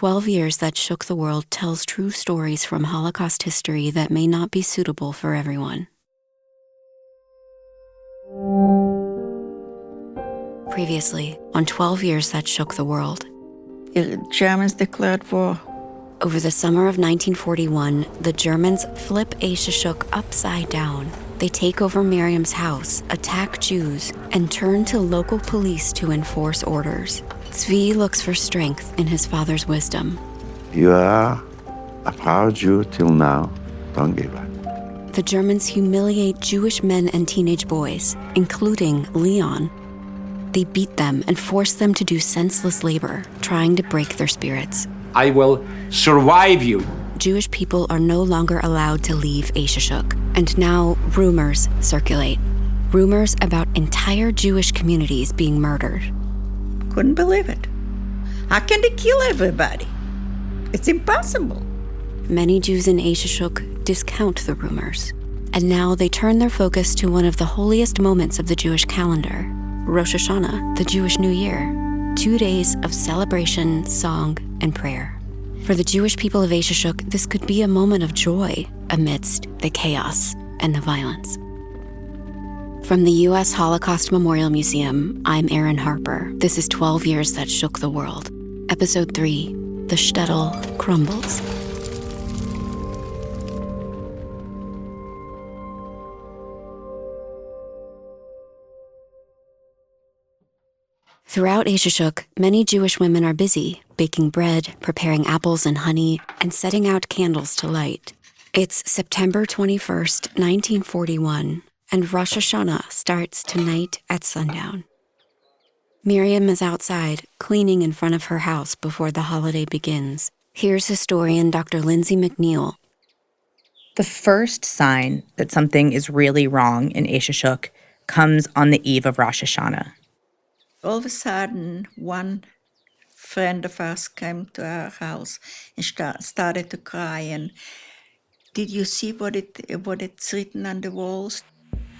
12 Years That Shook the World tells true stories from Holocaust history that may not be suitable for everyone. Previously, on 12 Years That Shook the World. The Germans declared war. Over the summer of 1941, the Germans flip Eyshishok upside down. They take over Miriam's house, attack Jews, and turn to local police to enforce orders. Zvi looks for strength in his father's wisdom. You are a proud Jew till now. Don't give up. The Germans humiliate Jewish men and teenage boys, including Leon. They beat them and force them to do senseless labor, trying to break their spirits. I will survive you. Jewish people are no longer allowed to leave Eyshishok, and now rumors circulate. Rumors about entire Jewish communities being murdered. Couldn't believe it. How can they kill everybody? It's impossible. Many Jews in Eyshishok discount the rumors, and now they turn their focus to one of the holiest moments of the Jewish calendar, Rosh Hashanah, the Jewish New Year. 2 days of celebration, song, and prayer. For the Jewish people of Eyshishok, this could be a moment of joy amidst the chaos and the violence. From the US Holocaust Memorial Museum, I'm Erin Harper. This is 12 Years That Shook the World. Episode 3, The Shtetl Crumbles. Throughout Eyshishok, many Jewish women are busy, baking bread, preparing apples and honey, and setting out candles to light. It's September 21st, 1941, and Rosh Hashanah starts tonight at sundown. Miriam is outside, cleaning in front of her house before the holiday begins. Here's historian Dr. Lindsay MacNeill. The first sign that something is really wrong in Eyshishok comes on the eve of Rosh Hashanah. All of a sudden, one friend of ours came to our house and started to cry. And did you see what it's written on the walls?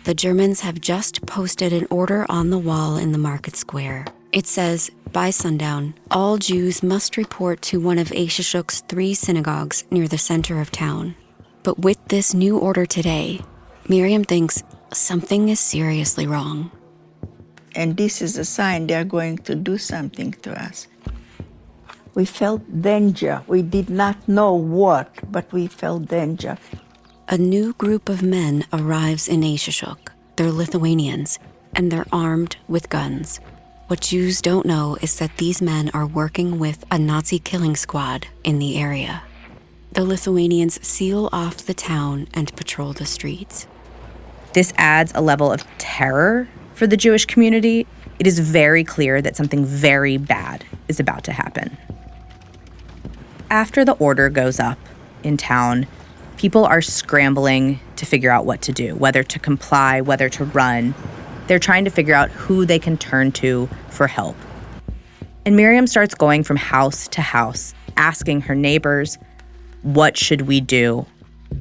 The Germans have just posted an order on the wall in the market square. It says, by sundown, all Jews must report to one of Eyshishok's 3 synagogues near the center of town. But with this new order today, Miriam thinks something is seriously wrong. And this is a sign they're going to do something to us. We felt danger. We did not know what, but we felt danger. A new group of men arrives in Eyshishok. They're Lithuanians, and they're armed with guns. What Jews don't know is that these men are working with a Nazi killing squad in the area. The Lithuanians seal off the town and patrol the streets. This adds a level of terror for the Jewish community. It is very clear that something very bad is about to happen. After the order goes up in town, people are scrambling to figure out what to do, whether to comply, whether to run. They're trying to figure out who they can turn to for help. And Miriam starts going from house to house, asking her neighbors, what should we do?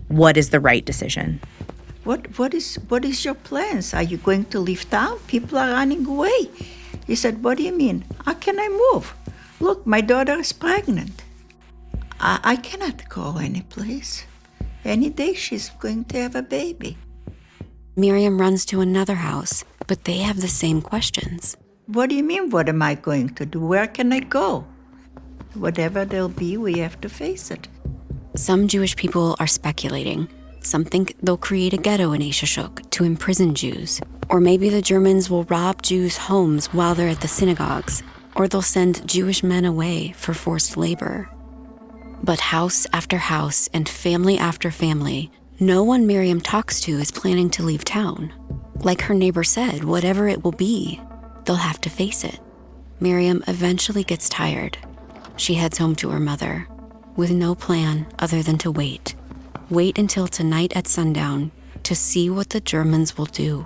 What is the right decision? What is your plans? Are you going to leave town? People are running away. He said, what do you mean? How can I move? Look, my daughter is pregnant. I cannot go any place. Any day she's going to have a baby. Miriam runs to another house, but they have the same questions. What do you mean, what am I going to do? Where can I go? Whatever there'll be, we have to face it. Some Jewish people are speculating. Some think they'll create a ghetto in Eyshishok to imprison Jews. Or maybe the Germans will rob Jews' homes while they're at the synagogues. Or they'll send Jewish men away for forced labor. But house after house and family after family, no one Miriam talks to is planning to leave town. Like her neighbor said, whatever it will be, they'll have to face it. Miriam eventually gets tired. She heads home to her mother, with no plan other than to wait. Wait until tonight at sundown to see what the Germans will do.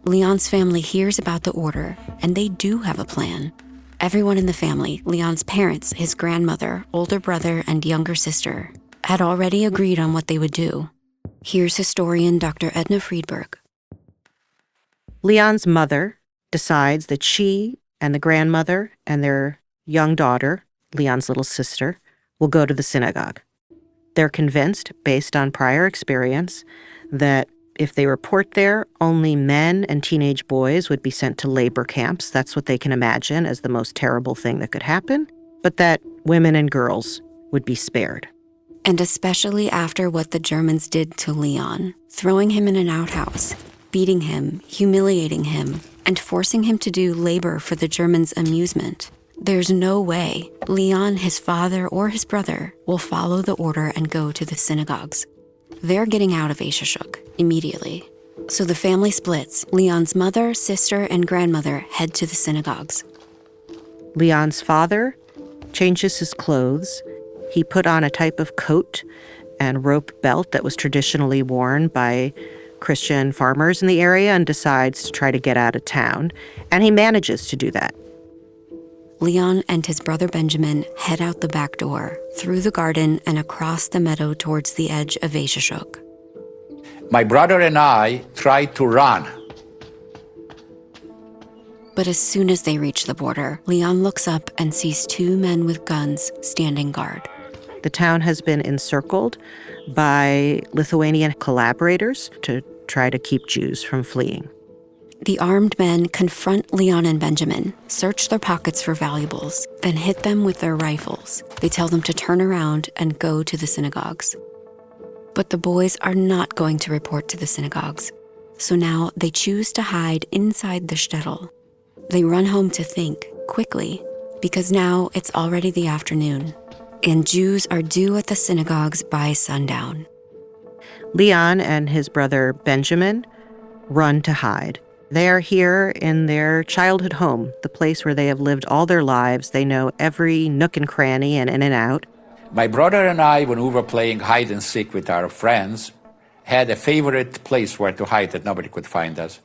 Leon's family hears about the order, and they do have a plan. Everyone in the family, Leon's parents, his grandmother, older brother, and younger sister, had already agreed on what they would do. Here's historian Dr. Edna Friedberg. Leon's mother decides that she and the grandmother and their young daughter Leon's little sister, will go to the synagogue. They're convinced, based on prior experience, that if they report there, only men and teenage boys would be sent to labor camps. That's what they can imagine as the most terrible thing that could happen, but that women and girls would be spared. And especially after what the Germans did to Leon, throwing him in an outhouse, beating him, humiliating him, and forcing him to do labor for the Germans' amusement. There's no way Leon, his father, or his brother will follow the order and go to the synagogues. They're getting out of Eyshishok immediately. So the family splits. Leon's mother, sister, and grandmother head to the synagogues. Leon's father changes his clothes. He put on a type of coat and rope belt that was traditionally worn by Christian farmers in the area and decides to try to get out of town. And he manages to do that. Leon and his brother Benjamin head out the back door, through the garden and across the meadow towards the edge of Eyshishok. My brother and I tried to run. But as soon as they reach the border, Leon looks up and sees two men with guns standing guard. The town has been encircled by Lithuanian collaborators to try to keep Jews from fleeing. The armed men confront Leon and Benjamin, search their pockets for valuables, then hit them with their rifles. They tell them to turn around and go to the synagogues. But the boys are not going to report to the synagogues. So now they choose to hide inside the Shtetl. They run home to think, quickly, because now it's already the afternoon, and Jews are due at the synagogues by sundown. Leon and his brother Benjamin run to hide. They are here in their childhood home, the place where they have lived all their lives. They know every nook and cranny and in and out. My brother and I, when we were playing hide and seek with our friends, had a favorite place where to hide that nobody could find us.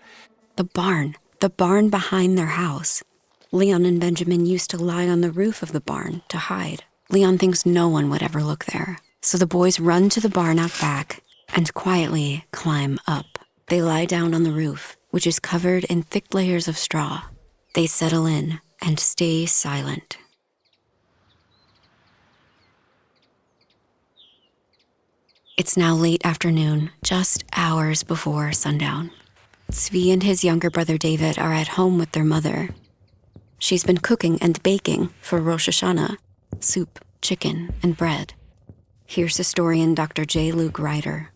The barn behind their house. Leon and Benjamin used to lie on the roof of the barn to hide. Leon thinks no one would ever look there. So the boys run to the barn out back and quietly climb up. They lie down on the roof, which is covered in thick layers of straw. They settle in and stay silent. It's now late afternoon, just hours before sundown. Zvi and his younger brother David are at home with their mother. She's been cooking and baking for Rosh Hashanah, soup, chicken, and bread. Here's historian Dr. J. Luke Ryder.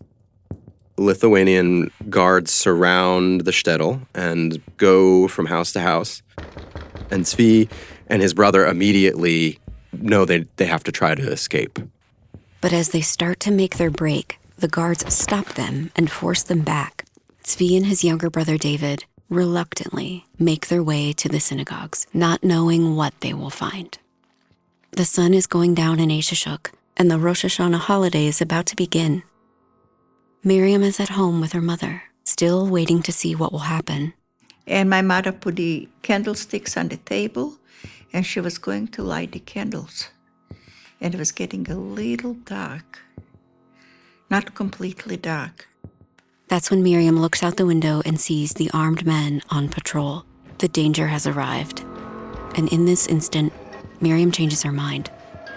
Lithuanian guards surround the Shtetl and go from house to house. And Zvi and his brother immediately know they have to try to escape. But as they start to make their break, the guards stop them and force them back. Zvi and his younger brother David reluctantly make their way to the synagogues, not knowing what they will find. The sun is going down in Eyshishok, and the Rosh Hashanah holiday is about to begin. Miriam is at home with her mother, still waiting to see what will happen. And my mother put the candlesticks on the table, and she was going to light the candles. And it was getting a little dark. Not completely dark. That's when Miriam looks out the window and sees the armed men on patrol. The danger has arrived. And in this instant, Miriam changes her mind.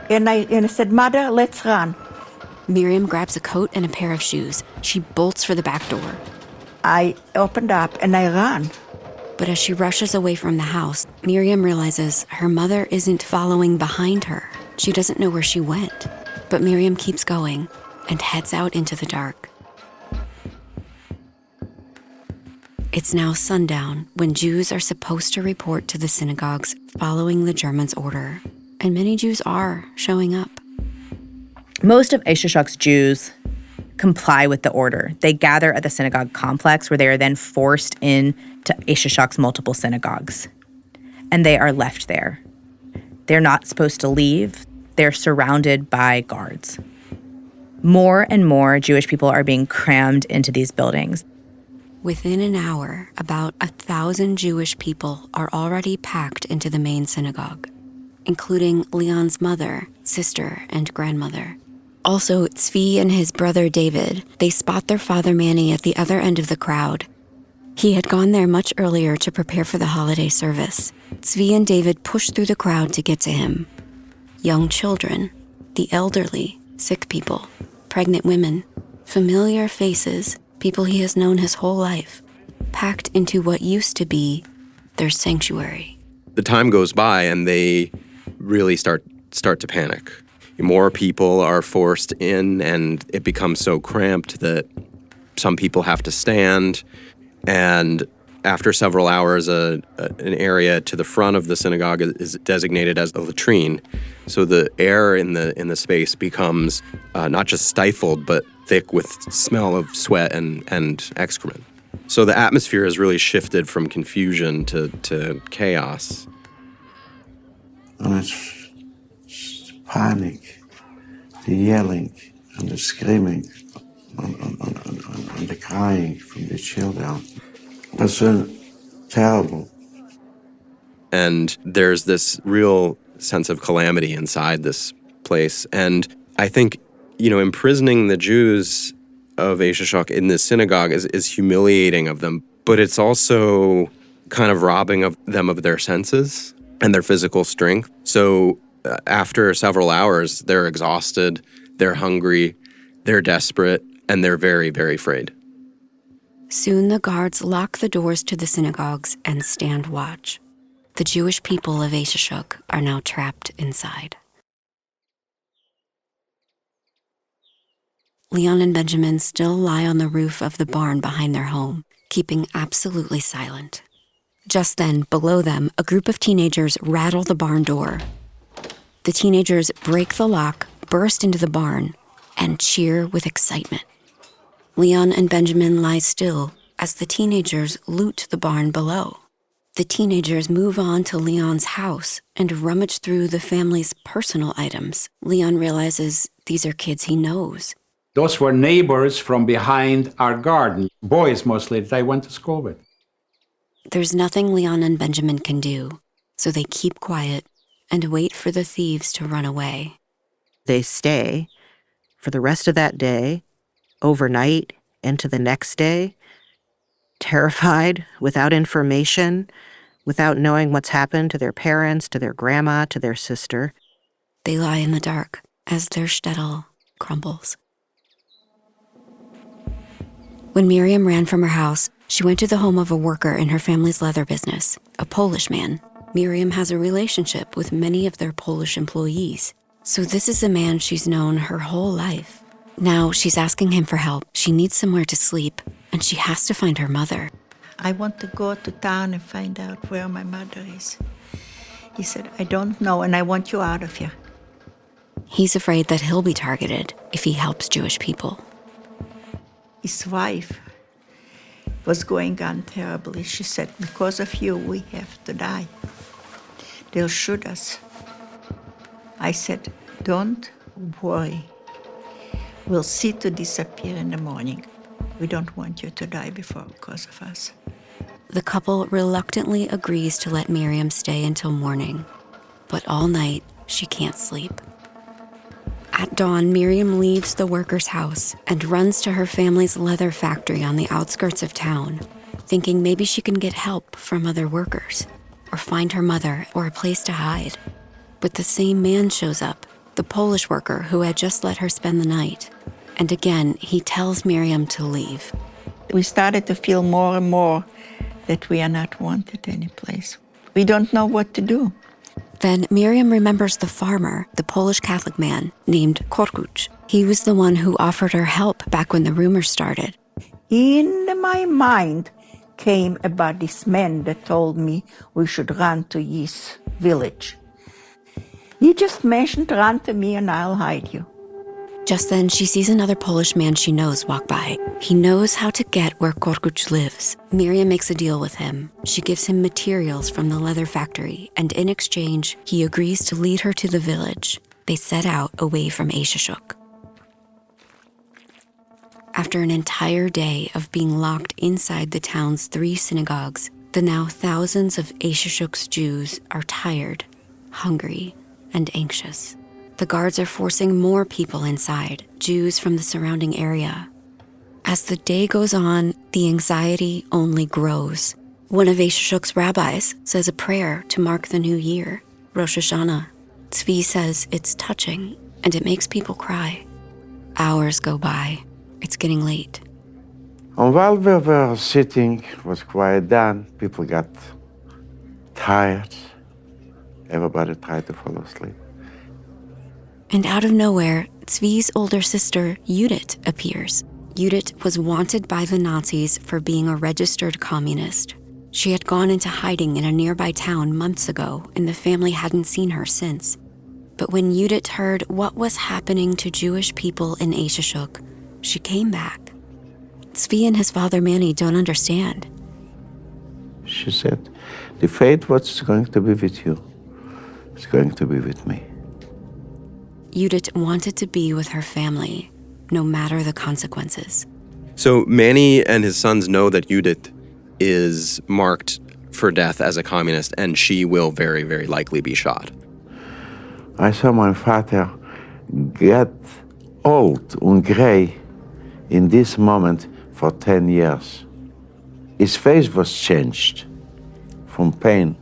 And I said, Mother, let's run. Miriam grabs a coat and a pair of shoes. She bolts for the back door. I opened up and I ran. But as she rushes away from the house, Miriam realizes her mother isn't following behind her. She doesn't know where she went. But Miriam keeps going and heads out into the dark. It's now sundown when Jews are supposed to report to the synagogues following the Germans' order. And many Jews are showing up. Most of Eyshishok's Jews comply with the order. They gather at the synagogue complex where they are then forced into Eyshishok's multiple synagogues. And they are left there. They're not supposed to leave. They're surrounded by guards. More and more Jewish people are being crammed into these buildings. Within an hour, about 1,000 Jewish people are already packed into the main synagogue, including Leon's mother, sister, and grandmother. Also, Zvi and his brother David, they spot their father Manny at the other end of the crowd. He had gone there much earlier to prepare for the holiday service. Zvi and David push through the crowd to get to him. young children, the elderly, sick people, pregnant women, familiar faces, people he has known his whole life, packed into what used to be their sanctuary. The time goes by and they really start to panic. More people are forced in and it becomes so cramped that some people have to stand. And after several hours, an area to the front of the synagogue is designated as a latrine. So the air in the space becomes not just stifled, but thick with smell of sweat and excrement. So the atmosphere has really shifted from confusion to chaos. And it's the panic, the yelling and the screaming and the crying from the children. It's terrible. And there's this real sense of calamity inside this place. And I think, imprisoning the Jews of Eyshishok in this synagogue is humiliating of them, but it's also kind of robbing of them of their senses and their physical strength. So after several hours, they're exhausted, they're hungry, they're desperate, and they're very, very afraid. Soon the guards lock the doors to the synagogues and stand watch. The Jewish people of Eyshishok are now trapped inside. Leon and Benjamin still lie on the roof of the barn behind their home, keeping absolutely silent. Just then, below them, a group of teenagers rattle the barn door. The teenagers break the lock, burst into the barn, and cheer with excitement. Leon and Benjamin lie still as the teenagers loot the barn below. The teenagers move on to Leon's house and rummage through the family's personal items. Leon realizes these are kids he knows. Those were neighbors from behind our garden, boys mostly that I went to school with. There's nothing Leon and Benjamin can do, so they keep quiet and wait for the thieves to run away. They stay for the rest of that day, overnight, into the next day, terrified, without information, without knowing what's happened to their parents, to their grandma, to their sister. They lie in the dark as their shtetl crumbles. When Miriam ran from her house, she went to the home of a worker in her family's leather business, a Polish man. Miriam has a relationship with many of their Polish employees, so this is a man she's known her whole life. Now she's asking him for help. She needs somewhere to sleep, and she has to find her mother. I want to go to town and find out where my mother is. He said, I don't know, and I want you out of here. He's afraid that he'll be targeted if he helps Jewish people. His wife was going on terribly. She said, because of you, we have to die. They'll shoot us. I said, don't worry. We'll see to disappear in the morning. We don't want you to die because of us. The couple reluctantly agrees to let Miriam stay until morning, but all night she can't sleep. At dawn, Miriam leaves the worker's house and runs to her family's leather factory on the outskirts of town, thinking maybe she can get help from other workers or find her mother or a place to hide. But the same man shows up, the Polish worker who had just let her spend the night. And again, he tells Miriam to leave. We started to feel more and more that we are not wanted anyplace. We don't know what to do. Then Miriam remembers the farmer, the Polish Catholic man named Korkuch. He was the one who offered her help back when the rumors started. In my mind came about this man that told me we should run to his village. He just mentioned, run to me and I'll hide you. Just then, she sees another Polish man she knows walk by. He knows how to get where Korkuch lives. Miriam makes a deal with him. She gives him materials from the leather factory, and in exchange, he agrees to lead her to the village. They set out away from Eyshishok. After an entire day of being locked inside the town's 3 synagogues, the now thousands of Eyshishok's Jews are tired, hungry, and anxious. The guards are forcing more people inside, Jews from the surrounding area. As the day goes on, the anxiety only grows. One of Eyshishok's rabbis says a prayer to mark the new year, Rosh Hashanah. Zvi says it's touching, and it makes people cry. Hours go by. It's getting late. And while we were sitting, it was quiet down, people got tired. Everybody tried to fall asleep. And out of nowhere, Zvi's older sister, Judith, appears. Judith was wanted by the Nazis for being a registered communist. She had gone into hiding in a nearby town months ago, and the family hadn't seen her since. But when Judith heard what was happening to Jewish people in Eyshishok, she came back. Zvi and his father Manny don't understand. She said, the fate what's going to be with you is going to be with me. Judith wanted to be with her family, no matter the consequences. So Manny and his sons know that Judith is marked for death as a communist, and she will very, very likely be shot. I saw my father get old and gray in this moment for 10 years. His face was changed from pain.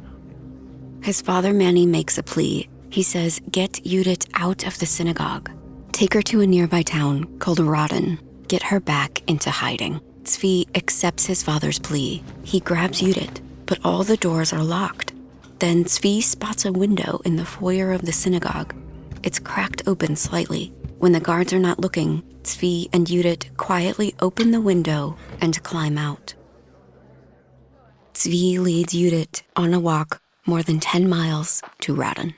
His father Manny makes a plea. He says, get Judith out of the synagogue. Take her to a nearby town called Ryder. Get her back into hiding. Zvi accepts his father's plea. He grabs Judith, but all the doors are locked. Then Zvi spots a window in the foyer of the synagogue. It's cracked open slightly. When the guards are not looking, Zvi and Judith quietly open the window and climb out. Zvi leads Judith on a walk more than 10 miles to Ryder.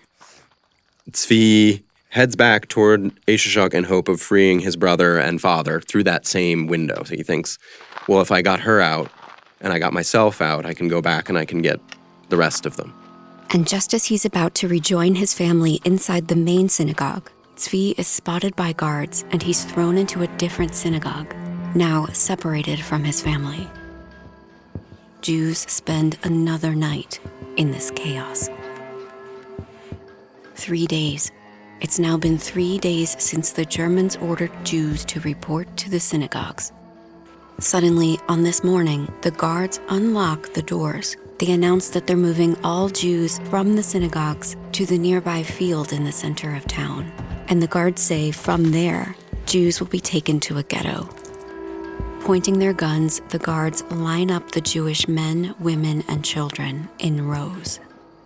Zvi heads back toward Eyshishok in hope of freeing his brother and father through that same window. So he thinks, well, if I got her out and I got myself out, I can go back and I can get the rest of them. And just as he's about to rejoin his family inside the main synagogue, Zvi is spotted by guards and he's thrown into a different synagogue, now separated from his family. Jews spend another night in this chaos. 3 days. It's now been 3 days since the Germans ordered Jews to report to the synagogues. Suddenly, on this morning, the guards unlock the doors. They announce that they're moving all Jews from the synagogues to the nearby field in the center of town. And the guards say from there, Jews will be taken to a ghetto. Pointing their guns, the guards line up the Jewish men, women, and children in rows.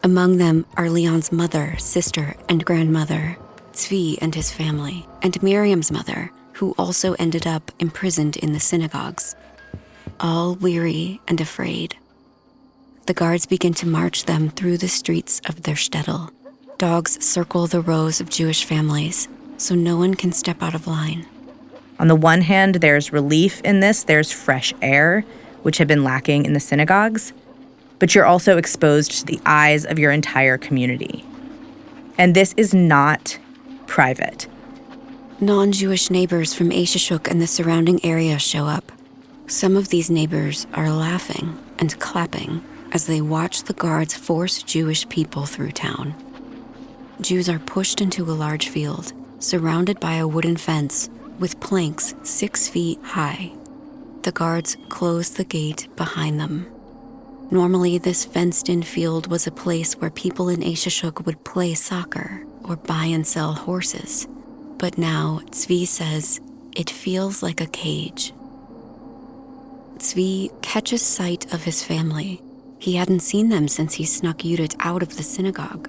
Among them are Leon's mother, sister, and grandmother, Zvi and his family, and Miriam's mother, who also ended up imprisoned in the synagogues. All weary and afraid. The guards begin to march them through the streets of their shtetl. Dogs circle the rows of Jewish families, so no one can step out of line. On the one hand, there's relief in this. There's fresh air, which had been lacking in the synagogues. But you're also exposed to the eyes of your entire community. And this is not private. Non-Jewish neighbors from Eyshishok and the surrounding area show up. Some of these neighbors are laughing and clapping as they watch the guards force Jewish people through town. Jews are pushed into a large field, surrounded by a wooden fence with planks 6 feet high. The guards close the gate behind them. Normally, this fenced-in field was a place where people in Eyshishok would play soccer or buy and sell horses. But now, Zvi says, it feels like a cage. Zvi catches sight of his family. He hadn't seen them since he snuck Judith out of the synagogue.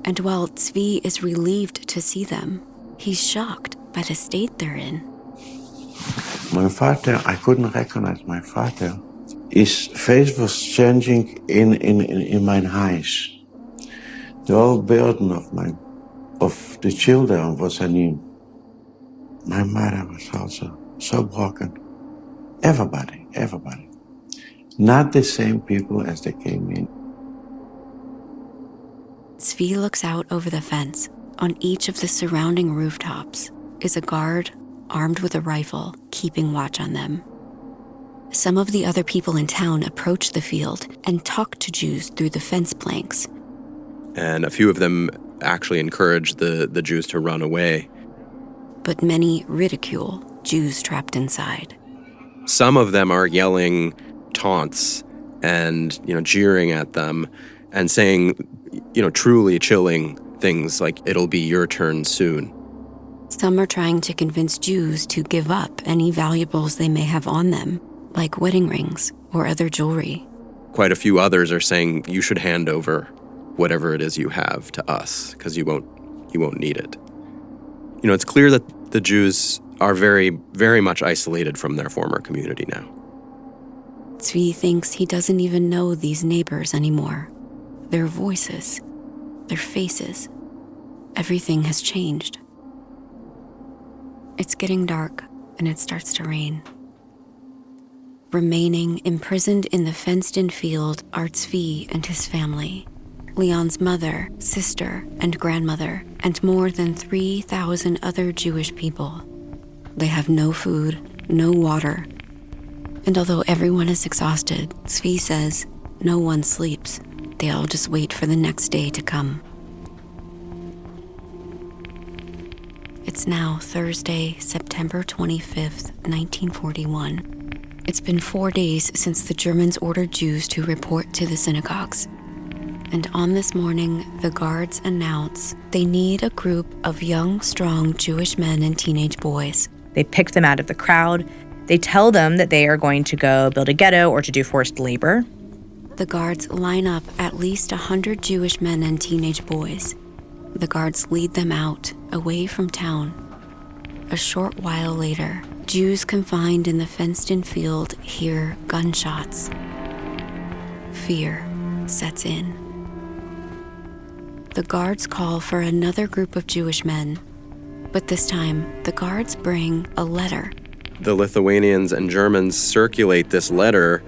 And while Zvi is relieved to see them, he's shocked by the state they're in. My father, I couldn't recognize my father. His face was changing in my eyes. The whole burden of the children was on him. My mother was also so broken. Everybody. Not the same people as they came in. Zvi looks out over the fence. On each of the surrounding rooftops is a guard armed with a rifle, keeping watch on them. Some of the other people in town approach the field and talk to Jews through the fence planks. And a few of them actually encourage the Jews to run away. But many ridicule Jews trapped inside. Some of them are yelling taunts and, jeering at them and saying, truly chilling things like, "It'll be your turn soon." Some are trying to convince Jews to give up any valuables they may have on them, like wedding rings or other jewelry. Quite a few others are saying, "You should hand over whatever it is you have to us, because you won't need it." You know, it's clear that the Jews are very, very much isolated from their former community now. Zvi thinks he doesn't even know these neighbors anymore. Their voices, their faces, everything has changed. It's getting dark, and it starts to rain. Remaining imprisoned in the fenced-in field are Zvi and his family, Leon's mother, sister, and grandmother, and more than 3,000 other Jewish people. They have no food, no water. And although everyone is exhausted, Zvi says no one sleeps. They all just wait for the next day to come. It's now Thursday, September 25th, 1941. It's been 4 days since the Germans ordered Jews to report to the synagogues. And on this morning, the guards announce they need a group of young, strong Jewish men and teenage boys. They pick them out of the crowd. They tell them that they are going to go build a ghetto or to do forced labor. The guards line up at least 100 Jewish men and teenage boys. The guards lead them out, away from town. A short while later, Jews confined in the fenced-in field hear gunshots. Fear sets in. The guards call for another group of Jewish men, but this time the guards bring a letter. The Lithuanians and Germans circulate this letter,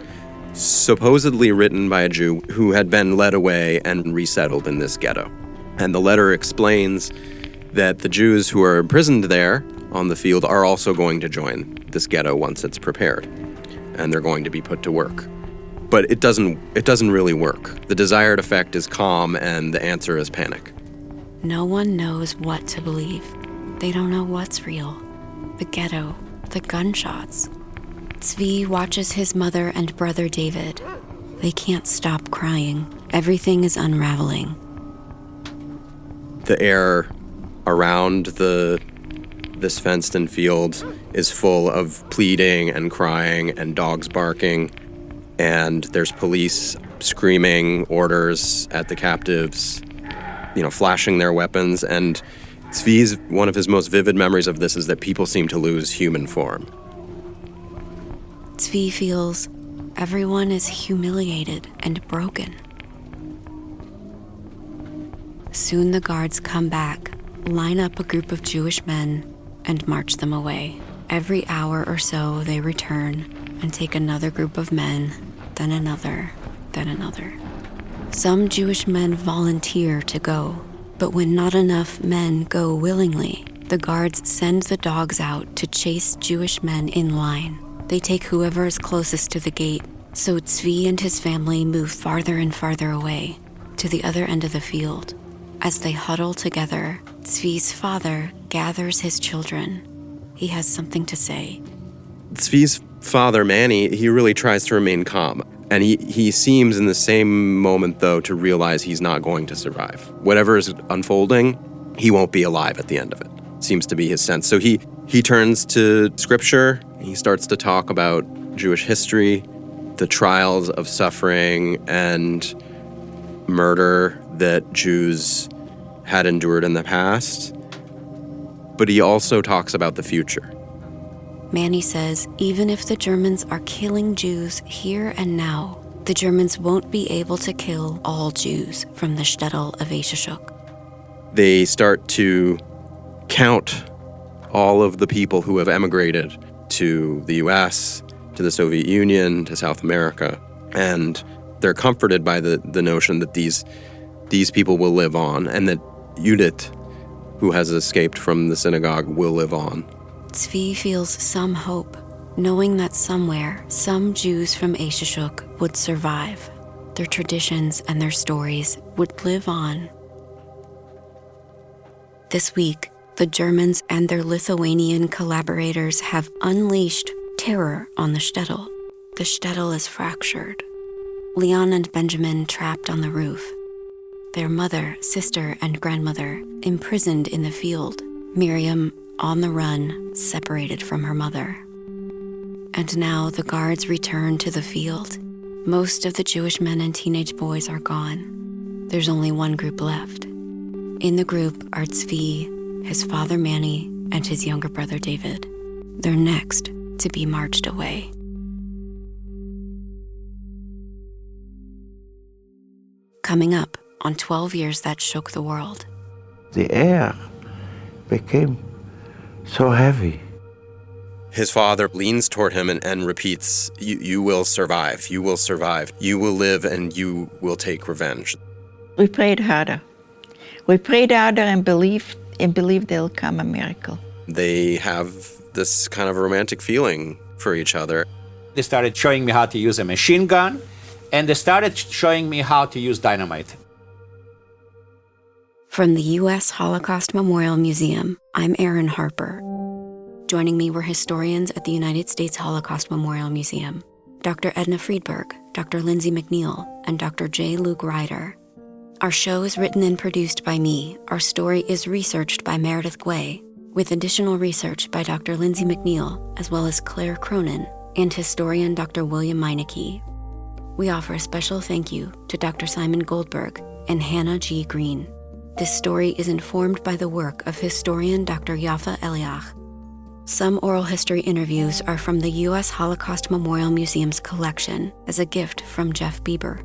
supposedly written by a Jew who had been led away and resettled in this ghetto. And the letter explains that the Jews who are imprisoned there on the field are also going to join this ghetto once it's prepared, and they're going to be put to work. But it doesn't really work. The desired effect is calm, and the answer is panic. No one knows what to believe. They don't know what's real. The ghetto, the gunshots. Zvi watches his mother and brother David. They can't stop crying. Everything is unraveling. The air around this fenced-in field is full of pleading and crying and dogs barking, and there's police screaming orders at the captives, flashing their weapons. And Zvi's, one of his most vivid memories of this is that people seem to lose human form. Zvi feels everyone is humiliated and broken. Soon the guards come back, line up a group of Jewish men, and march them away. Every hour or so they return and take another group of men, then another, then another. Some Jewish men volunteer to go, but when not enough men go willingly, the guards send the dogs out to chase Jewish men in line. They take whoever is closest to the gate, so Zvi and his family move farther and farther away, to the other end of the field. As they huddle together, Zvi's father gathers his children. He has something to say. Zvi's father, Manny, he really tries to remain calm. And he seems in the same moment, though, to realize he's not going to survive. Whatever is unfolding, he won't be alive at the end of it. Seems to be his sense. So he turns to scripture. He starts to talk about Jewish history, the trials of suffering and murder that Jews had endured in the past. But he also talks about the future. Manny says even if the Germans are killing Jews here and now, the Germans won't be able to kill all Jews from the Shtetl of Eyshishok. They start to count all of the people who have emigrated to the US, to the Soviet Union, to South America, and they're comforted by the notion that these people will live on, and that Judith, who has escaped from the synagogue, will live on. Zvi feels some hope, knowing that somewhere, some Jews from Eyshishok would survive. Their traditions and their stories would live on. This week, the Germans and their Lithuanian collaborators have unleashed terror on the Shtetl. The Shtetl is fractured. Leon and Benjamin trapped on the roof. their mother, sister, and grandmother imprisoned in the field, Miriam on the run, separated from her mother. And now the guards return to the field. Most of the Jewish men and teenage boys are gone. There's only one group left. In the group are Zvi, his father Manny, and his younger brother David. They're next to be marched away. Coming up on 12 Years That Shook the World. The air became so heavy. His father leans toward him and repeats, you will survive, you will survive, you will live and you will take revenge. We prayed harder. We prayed harder and believed there'll come a miracle. They have this kind of romantic feeling for each other. They started showing me how to use a machine gun, and they started showing me how to use dynamite. From the US Holocaust Memorial Museum, I'm Erin Harper. Joining me were historians at the United States Holocaust Memorial Museum, Dr. Edna Friedberg, Dr. Lindsay MacNeill, and Dr. J. Luke Ryder. Our show is written and produced by me. Our story is researched by Meredith Guay, with additional research by Dr. Lindsay MacNeill, as well as Claire Cronin, and historian Dr. William Meineke. We offer a special thank you to Dr. Simon Goldberg and Hannah G. Green. This story is informed by the work of historian Dr. Yafa Eliach. Some oral history interviews are from the US Holocaust Memorial Museum's collection as a gift from Jeff Bieber,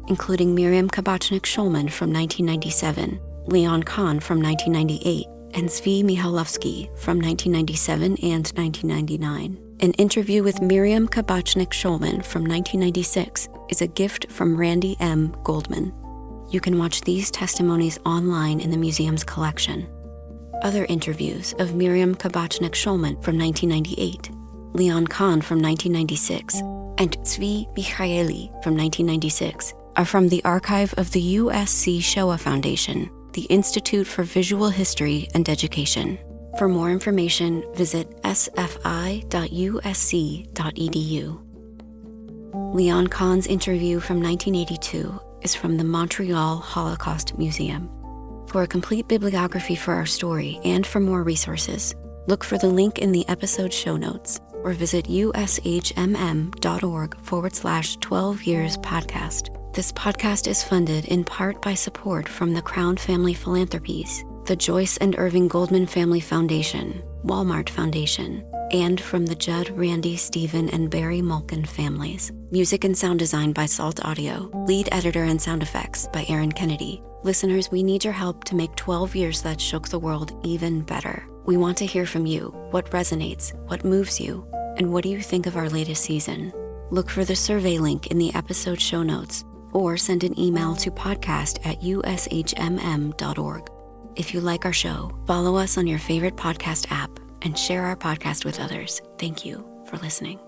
including Miriam Kabacznik Schulman from 1997, Leon Kahn from 1998, and Zvi Michaeli from 1997 and 1999. An interview with Miriam Kabacznik Schulman from 1996 is a gift from Randy M. Goldman. You can watch these testimonies online in the museum's collection. Other interviews of Miriam Kabacznik Schulman from 1998, Leon Kahn from 1996, and Zvi Michaeli from 1996 are from the archive of the USC Shoah Foundation, the Institute for Visual History and Education. For more information, visit sfi.usc.edu. Leon Kahn's interview from 1982 is from the Montreal Holocaust Museum. For a complete bibliography for our story and for more resources, look for the link in the episode show notes or visit ushmm.org/12 years podcast. This podcast is funded in part by support from the Crown Family Philanthropies, the Joyce and Irving Goldman Family Foundation, Walmart Foundation, and from the Judd, Randy, Stephen, and Barry Mulkin families. Music and sound design by Salt Audio. Lead editor and sound effects by Aaron Kennedy. Listeners, we need your help to make 12 Years That Shook the World even better. We want to hear from you. What resonates? What moves you? And what do you think of our latest season? Look for the survey link in the episode show notes or send an email to podcast@ushmm.org. If you like our show, follow us on your favorite podcast app and share our podcast with others. Thank you for listening.